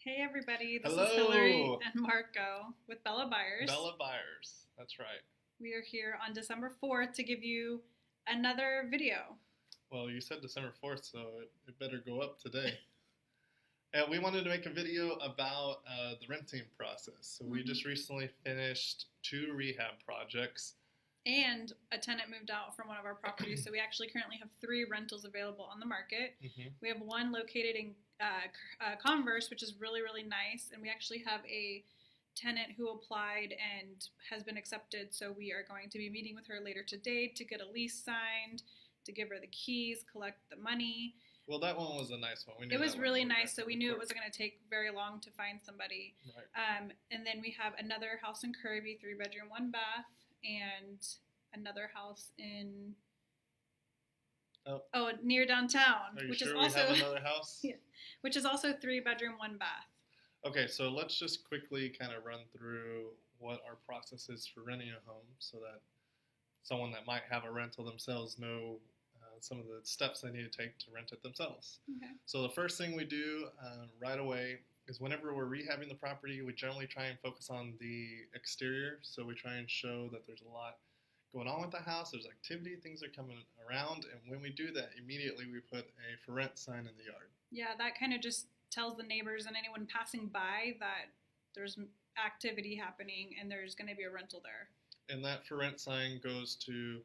Hey everybody, this is Hillary Hello, and Marco with Bella Buyers. Bella Buyers. That's right. We are here on December 4th to give you another video. Well, you said December 4th, so it better go up today. And we wanted to make a video about the renting process. So we Mhm. just recently finished two rehab projects. And a tenant moved out from one of our properties, so we actually currently have three rentals available on the market. Hmm. We have one located in Converse, which is really, really nice, and we actually have a tenant who applied and has been accepted, so we are going to be meeting with her later today to get a lease signed, to give her the keys, collect the money. Well, that one was a nice one. We knew It was that one really worked nice, out so we really knew it quick. wasn't going to take very long to find somebody. Right. And then we have another house in Kirby, 3 bedroom, 1 bath, and another house in near downtown, Are you which is sure we also have another house? yeah, which is also 3 bedroom, 1 bath. Okay, so let's just quickly kind of run through what our process is for renting a home so that someone that might have a rental themselves know some of the steps they need to take to rent it themselves. Okay. So the first thing we do right away is whenever we're rehabbing the property, we generally try and focus on the exterior. So we try and show that there's a lot going on with the house, there's activity, things are coming around, and when we do that, immediately we put a for rent sign in the yard. Yeah, that kind of just tells the neighbors and anyone passing by that there's activity happening and there's going to be a rental there. And that for rent sign goes to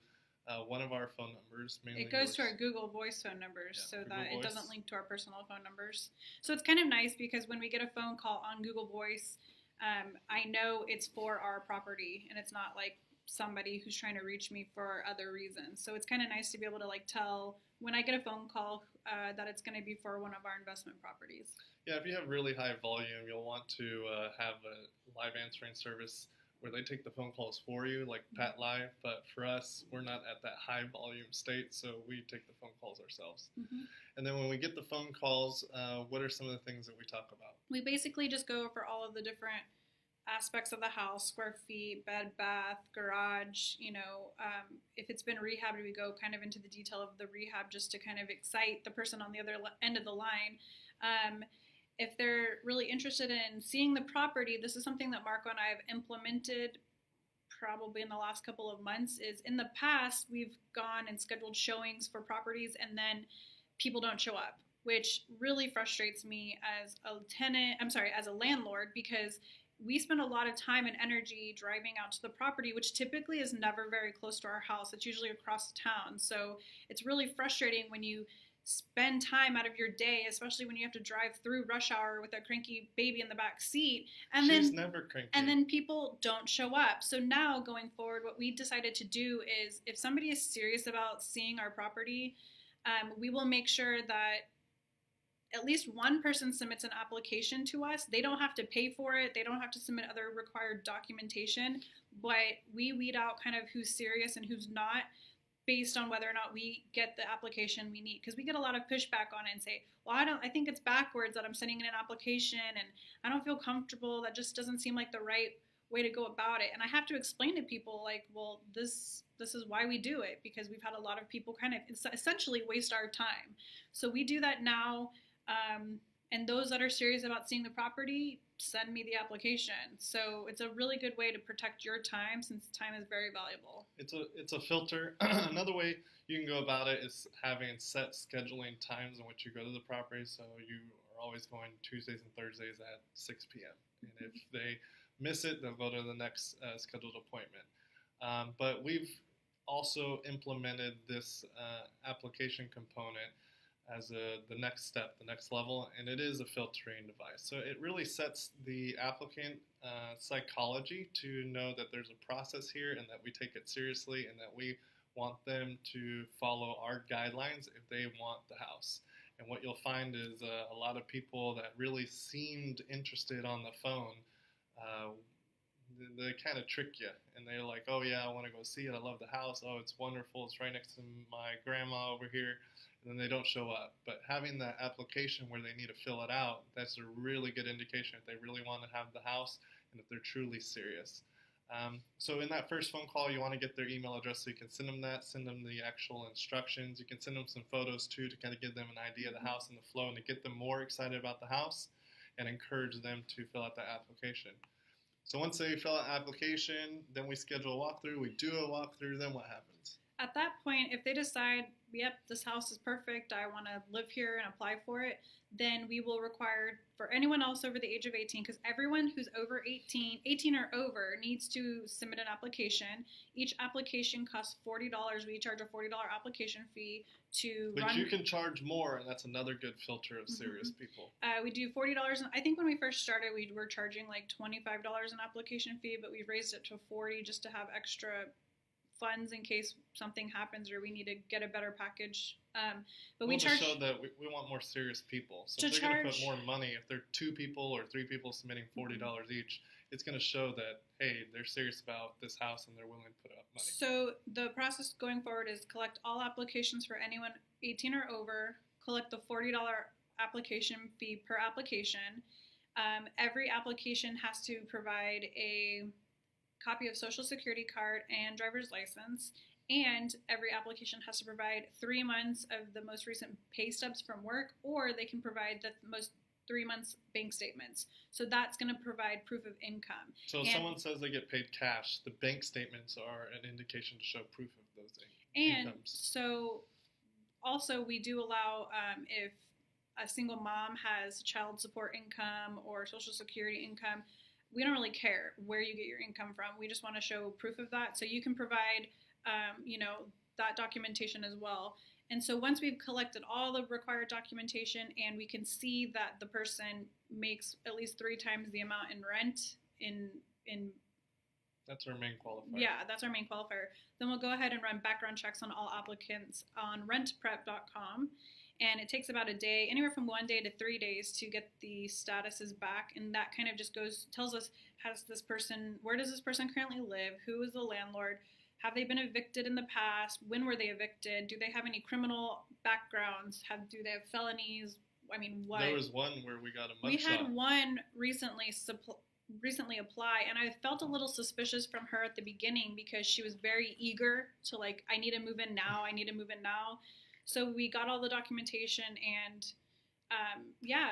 one of our phone numbers, mainly It goes yours. to our Google Voice phone numbers so Google that it Voice. doesn't link to our personal phone numbers. So it's kind of nice because when we get a phone call on Google Voice, I know it's for our property and it's not like somebody who's trying to reach me for other reasons. So it's kind of nice to be able to like tell when I get a phone call that it's going to be for one of our investment properties. Yeah, if you have really high volume, you'll want to have a live answering service where they take the phone calls for you, like Pat Live. But for us, we're not at that high volume state, so we take the phone calls ourselves. Mm-hmm. And then when we get the phone calls, what are some of the things that we talk about? We basically just go over all of the different aspects of the house: square feet, bed, bath, garage. If it's been rehabbed, we go kind of into the detail of the rehab just to kind of excite the person on the other end of the line. If they're really interested in seeing the property, this is something that Marco and I have implemented probably in the last couple of months. Is in the past we've gone and scheduled showings for properties and then people don't show up, which really frustrates me as as a landlord, because we spend a lot of time and energy driving out to the property, which typically is never very close to our house. It's usually across town. So it's really frustrating when you spend time out of your day, especially when you have to drive through rush hour with a cranky baby in the back seat, and She's never cranky. and then people don't show up. So now going forward, what we decided to do is if somebody is serious about seeing our property, we will make sure that at least one person submits an application to us. They don't have to pay for it. They don't have to submit other required documentation, but we weed out kind of who's serious and who's not based on whether or not we get the application we need. Because we get a lot of pushback on it and say, well, I think it's backwards that I'm sending in an application and I don't feel comfortable. That just doesn't seem like the right way to go about it. And I have to explain to people like, well, this is why we do it, because we've had a lot of people kind of essentially waste our time. So we do that now. And those that are serious about seeing the property, send me the application. So it's a really good way to protect your time, since time is very valuable. It's a filter. Another way you can go about it is having set scheduling times in which you go to the property. So you are always going Tuesdays and Thursdays at 6 p.m. And if they miss it, they'll go to the next scheduled appointment. But we've also implemented this application component as the next step, the next level, and it is a filtering device. So it really sets the applicant psychology to know that there's a process here and that we take it seriously and that we want them to follow our guidelines if they want the house. And what you'll find is a lot of people that really seemed interested on the phone, they kind of trick you, and they're like, oh yeah, I want to go see it, I love the house, oh it's wonderful, it's right next to my grandma over here, and then they don't show up. But having that application where they need to fill it out, that's a really good indication if they really want to have the house and if they're truly serious. So in that first phone call, you want to get their email address so you can send them that, send them the actual instructions. You can send them some photos too to kind of give them an idea of the house and the flow and to get them more excited about the house. and encourage them to fill out that application. So once they fill out application, then we schedule a walkthrough. We do a walkthrough. Then what happens? At that point, if they decide, yep, this house is perfect, I want to live here and apply for it, then we will require for anyone else over the age of 18, because everyone who's over 18, 18 or over, needs to submit an application. Each application costs $40. We charge a $40 application fee to But run. you can charge more, and that's another good filter of serious people. We do $40. I think when we first started, we were charging like $25 an application fee, but we've raised it to $40 just to have extra funds in case something happens or we need to get a better package. But we charge to show that we want more serious people. So to if they're going to charge put more money, if they're 2 people or 3 people submitting $40 each, it's going to show that, hey, they're serious about this house and they're willing to put up money. So the process going forward is collect all applications for anyone 18 or over, collect the $40 application fee per application. Every application has to provide a copy of social security card and driver's license, and every application has to provide 3 months of the most recent pay stubs from work, or they can provide the most 3 months bank statements. So that's going to provide proof of income. So if someone says they get paid cash, the bank statements are an indication to show proof of those and incomes. So also we do allow if a single mom has child support income or social security income, we don't really care where you get your income from. We just want to show proof of that. So you can provide, that documentation as well. And so once we've collected all the required documentation and we can see that the person makes at least 3 times the amount in rent in that's our main qualifier. Yeah, that's our main qualifier. Then we'll go ahead and run background checks on all applicants on rentprep.com. And it takes about a day, anywhere from 1 day to 3 days to get the statuses back. And that kind of just tells us, where does this person currently live? Who is the landlord? Have they been evicted in the past? When were they evicted? Do they have any criminal backgrounds? Do they have felonies? I mean, what? There was one where we got a mugshot. We had one recently apply, and I felt a little suspicious from her at the beginning because she was very eager to I need to move in now. So we got all the documentation, and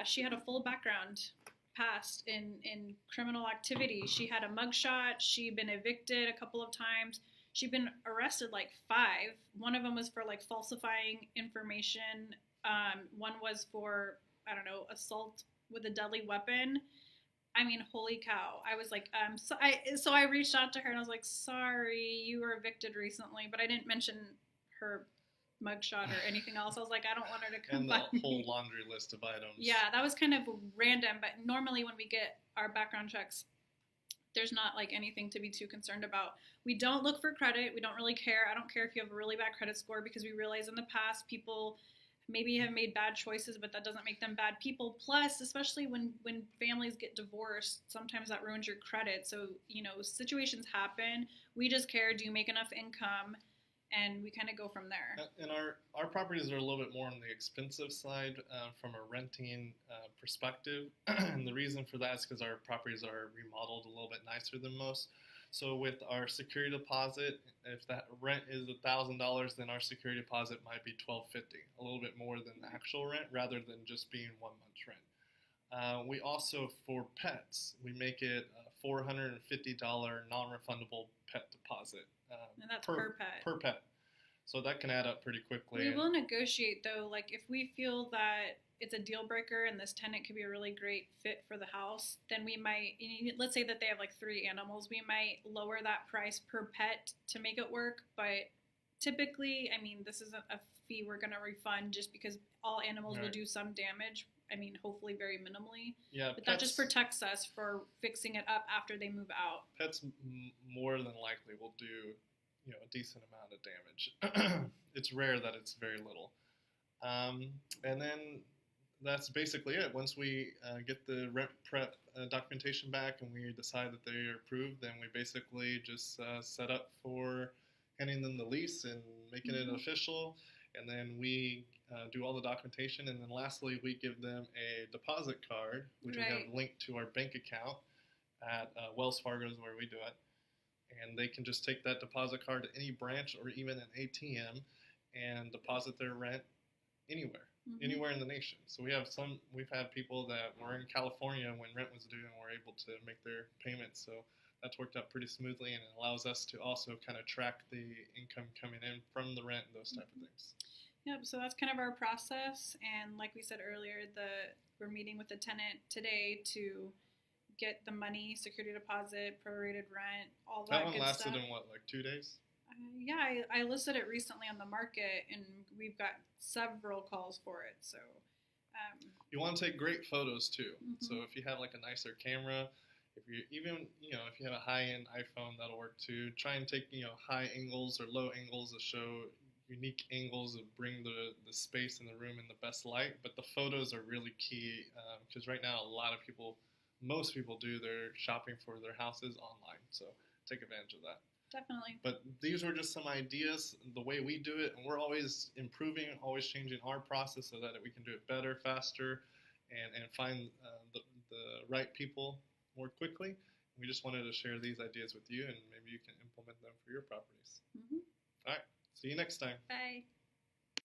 she had a full background past in criminal activity. She had a mugshot. She'd been evicted a couple of times. She'd been arrested 5. One of them was for falsifying information. One was for, assault with a deadly weapon. I mean, holy cow. I was like, so I reached out to her and I was like, sorry, you were evicted recently, but I didn't mention her mugshot or anything else. I was like, I don't want her to come and back. the whole laundry list of items. Yeah, that was kind of random, but normally when we get our background checks, there's not anything to be too concerned about. We don't look for credit. We don't really care. I don't care if you have a really bad credit score, because we realize in the past people maybe have made bad choices, but that doesn't make them bad people. Plus, especially when families get divorced, sometimes that ruins your credit. So, situations happen. We just care, do you make enough income? And we kind of go from there. And our properties are a little bit more on the expensive side from a renting perspective. And the reason for that is because our properties are remodeled a little bit nicer than most. So with our security deposit, if that rent is $1,000, then our security deposit might be $1,250, a little bit more than the actual rent, rather than just being 1 month's rent. We also, for pets, we make it a $450 non-refundable pet deposit. And that's per pet. Per pet. So that can add up pretty quickly. We will negotiate, though. If we feel that it's a deal breaker and this tenant could be a really great fit for the house, then we might, let's say that they have 3 animals, we might lower that price per pet to make it work. But typically, this isn't a fee we're going to refund, just because all animals will do some damage. Hopefully very minimally. Yeah, but that just protects us for fixing it up after they move out. Pets more than likely will do, a decent amount of damage. It's rare that it's very little. And then that's basically it. Once we get the rent prep documentation back and we decide that they are approved, then we basically just set up for handing them the lease and making it official. And then we do all the documentation, and then lastly, we give them a deposit card, which we have linked to our bank account at Wells Fargo is where we do it. And they can just take that deposit card to any branch or even an ATM and deposit their rent anywhere. Mm-hmm. anywhere in the nation. So we've had people that were in California when rent was due and were able to make their payments. So that's worked out pretty smoothly, and it allows us to also kind of track the income coming in from the rent and those type of things. Yep. So that's kind of our process, and like we said earlier, we're meeting with the tenant today to get the money, security deposit, prorated rent, all That that one good lasted stuff. in what, like 2 days? Yeah, I listed it recently on the market, and we've got several calls for it. So, You want to take great photos too. So mhm. if you have like a nicer camera, if you even if you have a high-end iPhone, that'll work too. Try and take high angles or low angles to show unique angles that bring the space in the room in the best light. But the photos are really key because right now a lot of people, most people do their shopping for their houses online. So take advantage of that. Definitely. But these were just some ideas, the way we do it, and we're always improving, always changing our process so that we can do it better, faster, and find the right people more quickly. We just wanted to share these ideas with you, and maybe you can implement them for your properties. Mm-hmm. All right, see you next time. Bye.